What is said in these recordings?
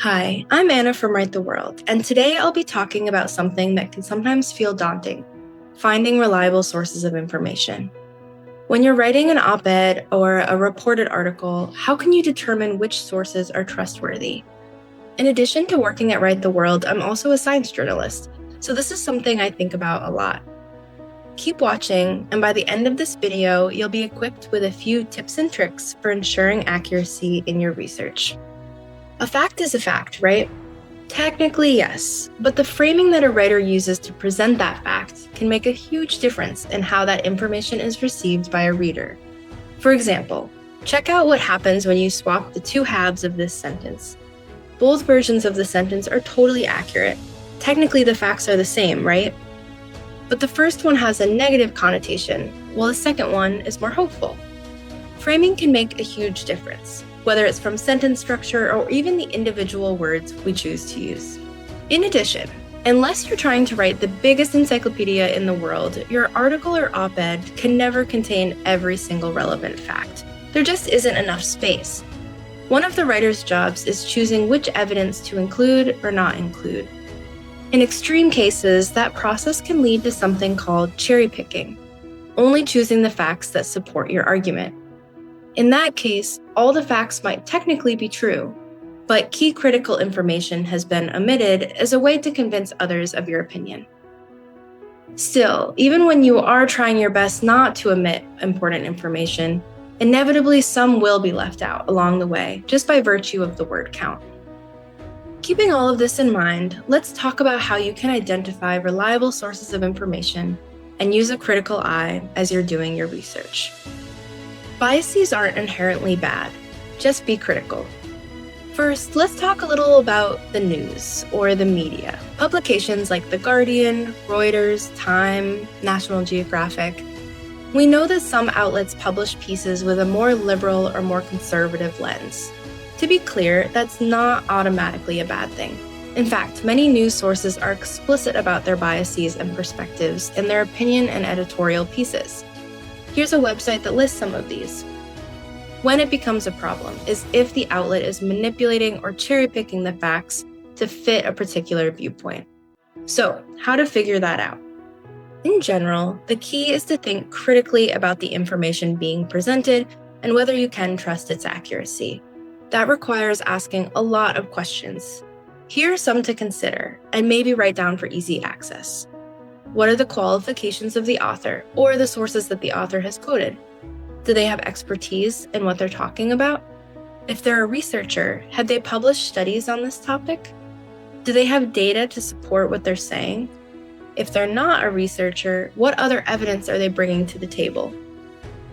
Hi, I'm Anna from Write the World, and today I'll be talking about something that can sometimes feel daunting: finding reliable sources of information. When you're writing an op-ed or a reported article, how can you determine which sources are trustworthy? In addition to working at Write the World, I'm also a science journalist, so this is something I think about a lot. Keep watching, and by the end of this video, you'll be equipped with a few tips and tricks for ensuring accuracy in your research. A fact is a fact, right? Technically, yes, but the framing that a writer uses to present that fact can make a huge difference in how that information is received by a reader. For example, check out what happens when you swap the two halves of this sentence. Both versions of the sentence are totally accurate. Technically, the facts are the same, right? But the first one has a negative connotation, while the second one is more hopeful. Framing can make a huge difference, whether it's from sentence structure or even the individual words we choose to use. In addition, unless you're trying to write the biggest encyclopedia in the world, your article or op-ed can never contain every single relevant fact. There just isn't enough space. One of the writer's jobs is choosing which evidence to include or not include. In extreme cases, that process can lead to something called cherry picking, only choosing the facts that support your argument. In that case, all the facts might technically be true, but key critical information has been omitted as a way to convince others of your opinion. Still, even when you are trying your best not to omit important information, inevitably some will be left out along the way, just by virtue of the word count. Keeping all of this in mind, let's talk about how you can identify reliable sources of information and use a critical eye as you're doing your research. Biases aren't inherently bad, just be critical. First, let's talk a little about the news or the media. Publications like The Guardian, Reuters, Time, National Geographic. We know that some outlets publish pieces with a more liberal or more conservative lens. To be clear, that's not automatically a bad thing. In fact, many news sources are explicit about their biases and perspectives in their opinion and editorial pieces. Here's a website that lists some of these. When it becomes a problem is if the outlet is manipulating or cherry-picking the facts to fit a particular viewpoint. So, how to figure that out? In general, the key is to think critically about the information being presented and whether you can trust its accuracy. That requires asking a lot of questions. Here are some to consider, and maybe write down for easy access. What are the qualifications of the author or the sources that the author has quoted? Do they have expertise in what they're talking about? If they're a researcher, have they published studies on this topic? Do they have data to support what they're saying? If they're not a researcher, what other evidence are they bringing to the table?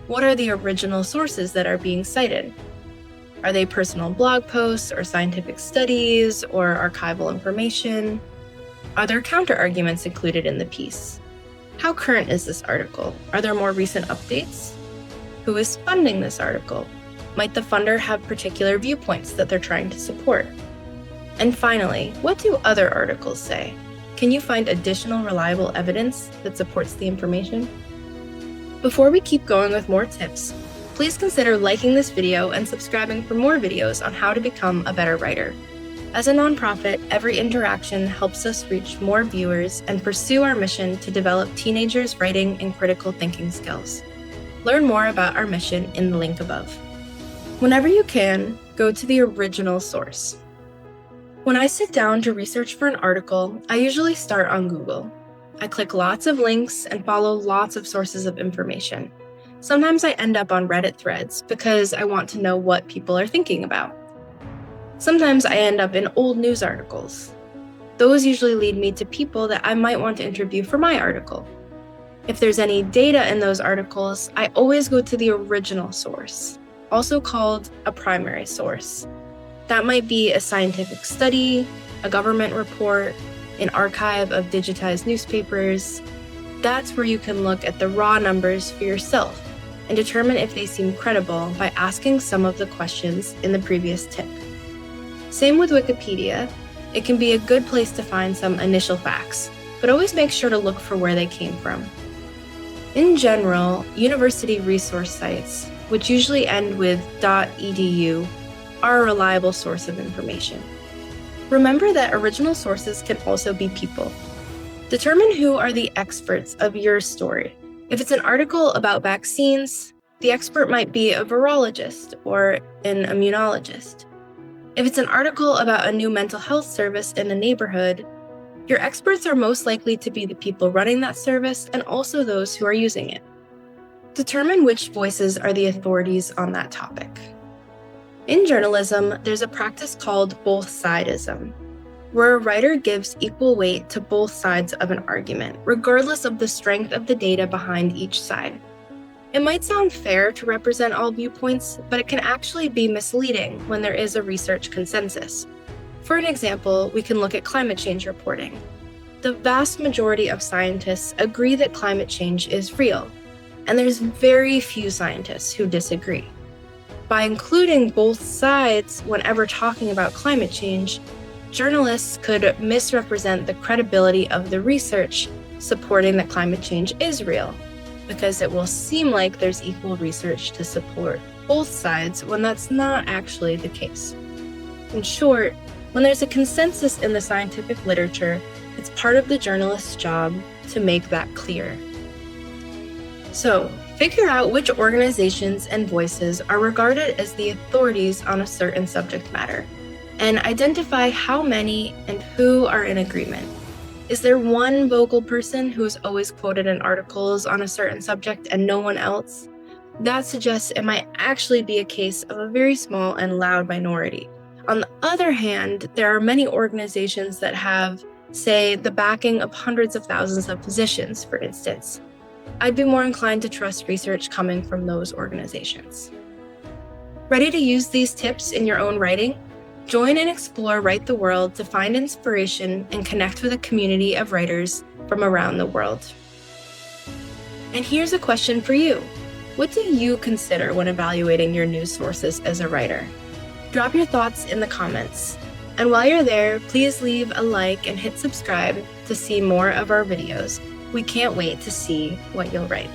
What are the original sources that are being cited? Are they personal blog posts or scientific studies or archival information? Are there counter-arguments included in the piece? How current is this article? Are there more recent updates? Who is funding this article? Might the funder have particular viewpoints that they're trying to support? And finally, what do other articles say? Can you find additional reliable evidence that supports the information? Before we keep going with more tips, please consider liking this video and subscribing for more videos on how to become a better writer. As a nonprofit, every interaction helps us reach more viewers and pursue our mission to develop teenagers' writing and critical thinking skills. Learn more about our mission in the link above. Whenever you can, go to the original source. When I sit down to research for an article, I usually start on Google. I click lots of links and follow lots of sources of information. Sometimes I end up on Reddit threads because I want to know what people are thinking about. Sometimes I end up in old news articles. Those usually lead me to people that I might want to interview for my article. If there's any data in those articles, I always go to the original source, also called a primary source. That might be a scientific study, a government report, an archive of digitized newspapers. That's where you can look at the raw numbers for yourself and determine if they seem credible by asking some of the questions in the previous tip. Same with Wikipedia. It can be a good place to find some initial facts, but always make sure to look for where they came from. In general, university resource sites, which usually end with .edu, are a reliable source of information. Remember that original sources can also be people. Determine who are the experts of your story. If it's an article about vaccines, the expert might be a virologist or an immunologist. If it's an article about a new mental health service in a neighborhood, your experts are most likely to be the people running that service and also those who are using it. Determine which voices are the authorities on that topic. In journalism, there's a practice called both-sidism, where a writer gives equal weight to both sides of an argument, regardless of the strength of the data behind each side. It might sound fair to represent all viewpoints, but it can actually be misleading when there is a research consensus. For an example, we can look at climate change reporting. The vast majority of scientists agree that climate change is real, and there's very few scientists who disagree. By including both sides whenever talking about climate change, journalists could misrepresent the credibility of the research supporting that climate change is real, because it will seem like there's equal research to support both sides when that's not actually the case. In short, when there's a consensus in the scientific literature, it's part of the journalist's job to make that clear. So, figure out which organizations and voices are regarded as the authorities on a certain subject matter, and identify how many and who are in agreement. Is there one vocal person who is always quoted in articles on a certain subject and no one else? That suggests it might actually be a case of a very small and loud minority. On the other hand, there are many organizations that have, say, the backing of hundreds of thousands of physicians, for instance. I'd be more inclined to trust research coming from those organizations. Ready to use these tips in your own writing? Join and explore Write the World to find inspiration and connect with a community of writers from around the world. And here's a question for you. What do you consider when evaluating your news sources as a writer? Drop your thoughts in the comments. And while you're there, please leave a like and hit subscribe to see more of our videos. We can't wait to see what you'll write.